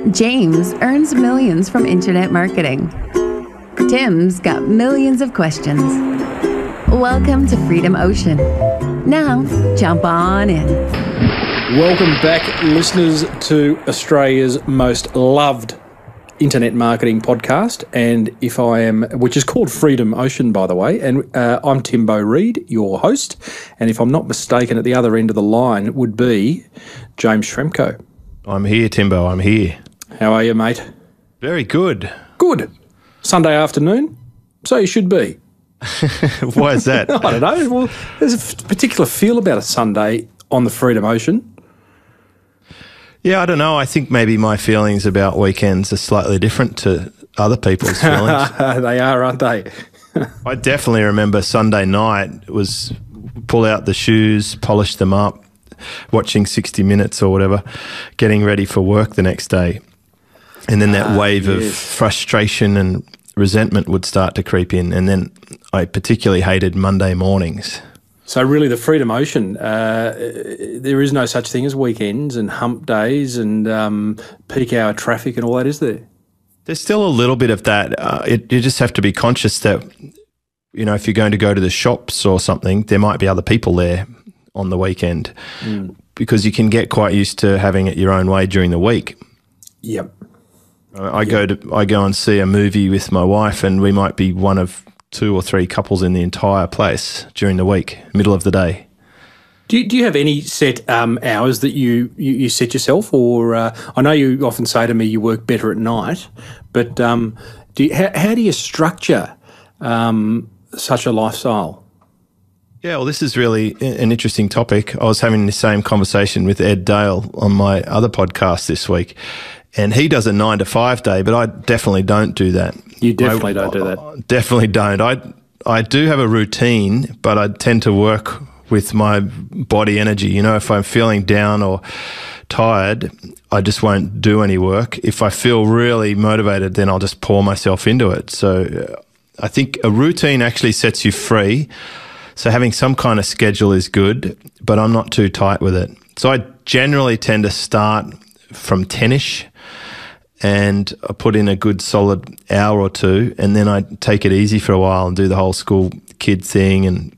James earns millions from internet marketing. Tim's got millions of questions. Welcome to FreedomOcean. Now, jump on in. Welcome back, listeners, to Australia's most loved internet marketing podcast, which is called FreedomOcean, by the way, and I'm Timbo Reid, your host, and if I'm not mistaken, at the other end of the line would be James Shremko. I'm here, Timbo, I'm here. How are you, mate? Very good. Good. Sunday afternoon, so you should be. Why is that? I don't know. Well, there's a particular feel about a Sunday on the FreedomOcean. Yeah, I don't know. I think maybe my feelings about weekends are slightly different to other people's feelings. They are, aren't they? I definitely remember Sunday night was pull out the shoes, polish them up, watching 60 Minutes or whatever, getting ready for work the next day. And then that wave of frustration and resentment would start to creep in. And then I particularly hated Monday mornings. So really the FreedomOcean, there is no such thing as weekends and hump days and peak hour traffic and all that, is there? There's still a little bit of that. You just have to be conscious that, you know, if you're going to go to the shops or something, there might be other people there on the weekend because you can get quite used to having it your own way during the week. Yep. I go and see a movie with my wife and we might be one of 2 or 3 couples in the entire place during the week, middle of the day. Do you have any set hours that you set yourself, or I know you often say to me you work better at night, but how do you structure such a lifestyle? Yeah, well, this is really an interesting topic. I was having the same conversation with Ed Dale on my other podcast this week, and he does a 9 to 5 day, but I definitely don't do that. You definitely don't do that. Definitely don't. I do have a routine, but I tend to work with my body energy. You know, if I'm feeling down or tired, I just won't do any work. If I feel really motivated, then I'll just pour myself into it. So I think a routine actually sets you free. So having some kind of schedule is good, but I'm not too tight with it. So I generally tend to start from 10ish. And I put in a good solid hour or two, and then I take it easy for a while and do the whole school kid thing. And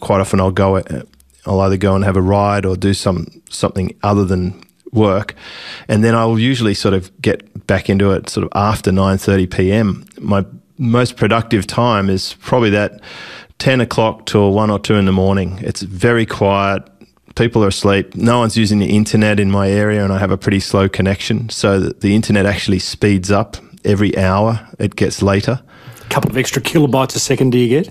quite often I'll either go and have a ride or do something other than work. And then I'll usually sort of get back into it sort of after 9:30 p.m. My most productive time is probably that 10 o'clock till 1 or 2 in the morning. It's very quiet. People are asleep. No one's using the internet in my area, and I have a pretty slow connection. So the internet actually speeds up every hour. It gets later. A couple of extra kilobytes a second do you get?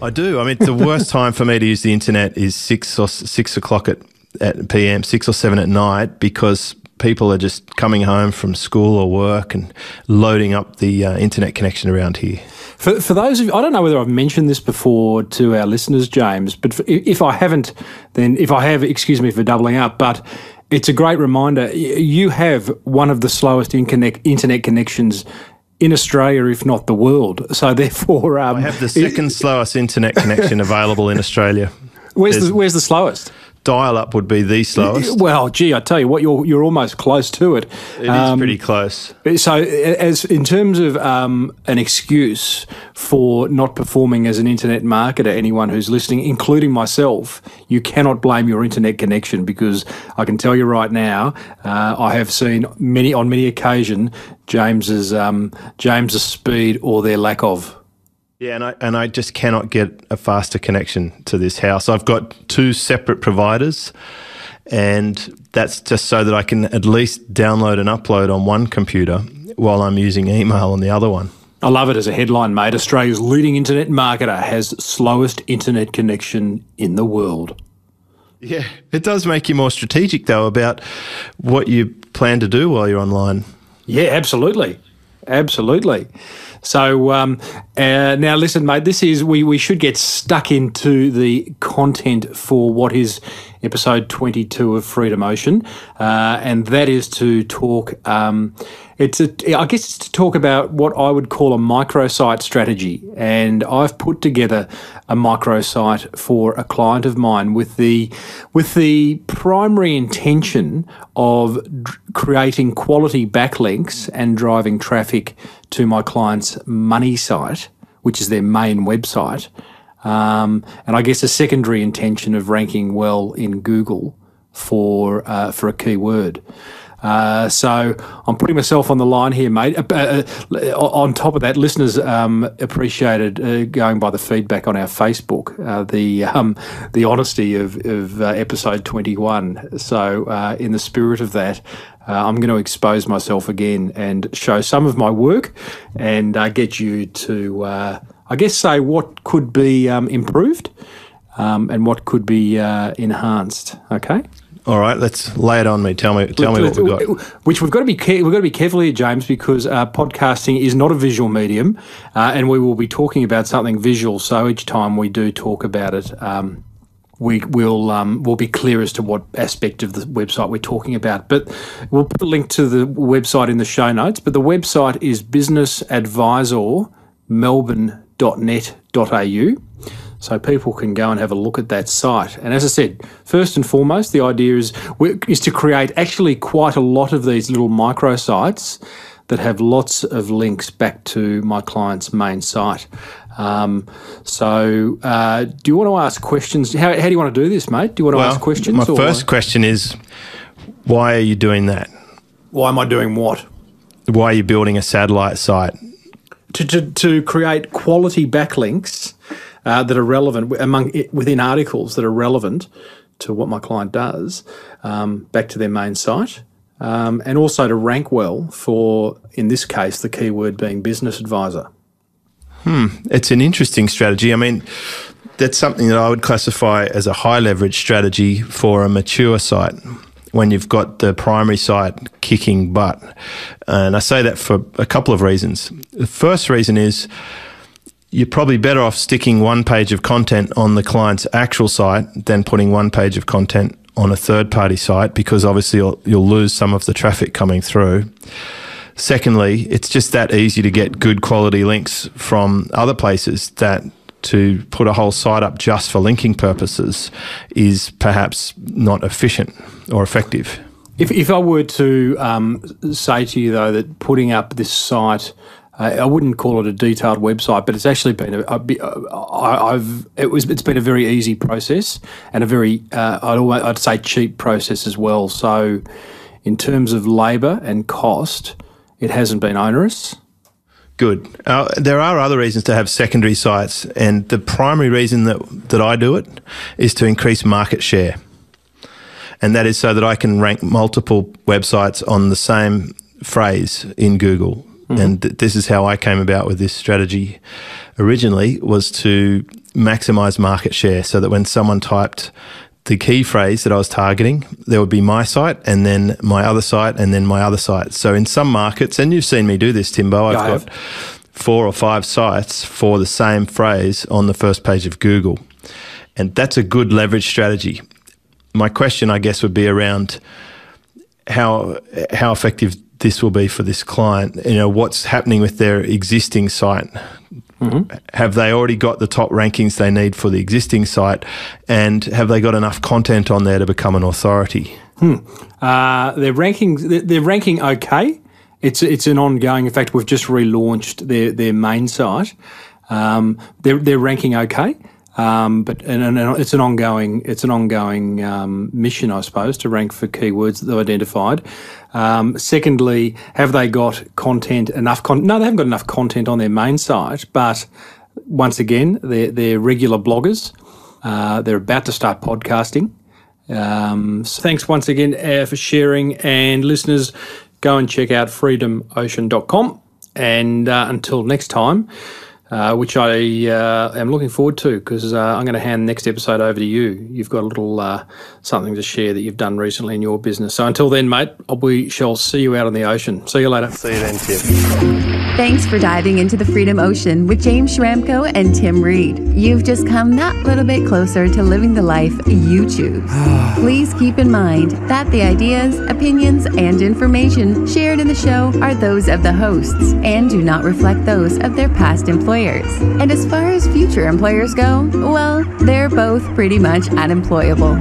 I do. I mean, the worst time for me to use the internet is 6 o'clock at PM, 6 or 7 at night, because people are just coming home from school or work and loading up the internet connection around here. For those of you, I don't know whether I've mentioned this before to our listeners, James, but if I haven't, then if I have, excuse me for doubling up, but it's a great reminder. You have one of the slowest internet connections in Australia, if not the world. So therefore... I have the second slowest internet connection available in Australia. Where's the slowest? Dial-up would be the slowest. Well, gee, I tell you what, you're almost close to it. It is pretty close. So, as in terms of an excuse for not performing as an internet marketer, anyone who's listening, including myself, you cannot blame your internet connection, because I can tell you right now, I have seen on many occasions James's speed or their lack of. Yeah, and I just cannot get a faster connection to this house. I've got 2 separate providers, and that's just so that I can at least download and upload on one computer while I'm using email on the other one. I love it as a headline, mate. Australia's leading internet marketer has slowest internet connection in the world. Yeah, it does make you more strategic, though, about what you plan to do while you're online. Yeah, absolutely. Absolutely. So now listen, mate, we should get stuck into the content for what is episode 22 of FreedomOcean, and that is to talk, I guess it's to talk about what I would call a microsite strategy. And I've put together a microsite for a client of mine with the primary intention of creating quality backlinks and driving traffic to my client's money site, which is their main website. And I guess a secondary intention of ranking well in Google for a keyword. So I'm putting myself on the line here, mate. On top of that, listeners appreciated going by the feedback on our Facebook, the honesty of episode 21. So in the spirit of that, I'm going to expose myself again and show some of my work and get you to, I guess, say what could be improved and what could be enhanced. Okay. All right, let's lay it on me. Tell me what we've got. Which we've got to be careful here, James, because podcasting is not a visual medium, and we will be talking about something visual. So each time we do talk about it, we'll be clear as to what aspect of the website we're talking about. But we'll put a link to the website in the show notes. But the website is businessadvisormelbourne.net.au. So people can go and have a look at that site. And as I said, first and foremost, the idea is to create actually quite a lot of these little microsites that have lots of links back to my client's main site. Do you want to ask questions? How do you want to do this, mate? Do you want to ask questions? My first question is, why are you doing that? Why am I doing what? Why are you building a satellite site? To create quality backlinks that are relevant within articles that are relevant to what my client does, back to their main site, and also to rank well for, in this case, the keyword being business advisor. It's an interesting strategy. I mean, that's something that I would classify as a high leverage strategy for a mature site when you've got the primary site kicking butt. And I say that for a couple of reasons. The first reason is you're probably better off sticking one page of content on the client's actual site than putting one page of content on a third-party site, because obviously you'll lose some of the traffic coming through. Secondly, it's just that easy to get good quality links from other places that to put a whole site up just for linking purposes is perhaps not efficient or effective. If I were to say to you, though, that putting up this site, I wouldn't call it a detailed website, but it's actually been it's been a very easy process and a very I'd say cheap process as well. So, in terms of labour and cost, it hasn't been onerous. Good. There are other reasons to have secondary sites, and the primary reason that I do it is to increase market share, and that is so that I can rank multiple websites on the same phrase in Google. And this is how I came about with this strategy originally, was to maximise market share, so that when someone typed the key phrase that I was targeting, there would be my site and then my other site and then my other site. So in some markets, and you've seen me do this, Timbo, I've got 4 or 5 sites for the same phrase on the first page of Google. And that's a good leverage strategy. My question, I guess, would be around how effective this will be for this client. You know, what's happening with their existing site? Have they already got the top rankings they need for the existing site, and have they got enough content on there to become an authority? They're ranking okay. It's an ongoing. In fact, we've just relaunched their main site. They're ranking okay. But it's an ongoing mission, I suppose, to rank for keywords that they've identified. Secondly, have they got enough content? No, they haven't got enough content on their main site. But once again, they're regular bloggers. They're about to start podcasting. So thanks once again for sharing. And listeners, go and check out FreedomOcean.com. And until next time. which I am looking forward to, because I'm going to hand the next episode over to you. You've got a little something to share that you've done recently in your business. So until then, mate, we shall see you out on the ocean. See you later. See you then, Tim. Thanks for diving into the Freedom Ocean with James Schramko and Tim Reed. You've just come that little bit closer to living the life you choose. Please keep in mind that the ideas, opinions, and information shared in the show are those of the hosts and do not reflect those of their past employers. And as far as future employers go, well, they're both pretty much unemployable.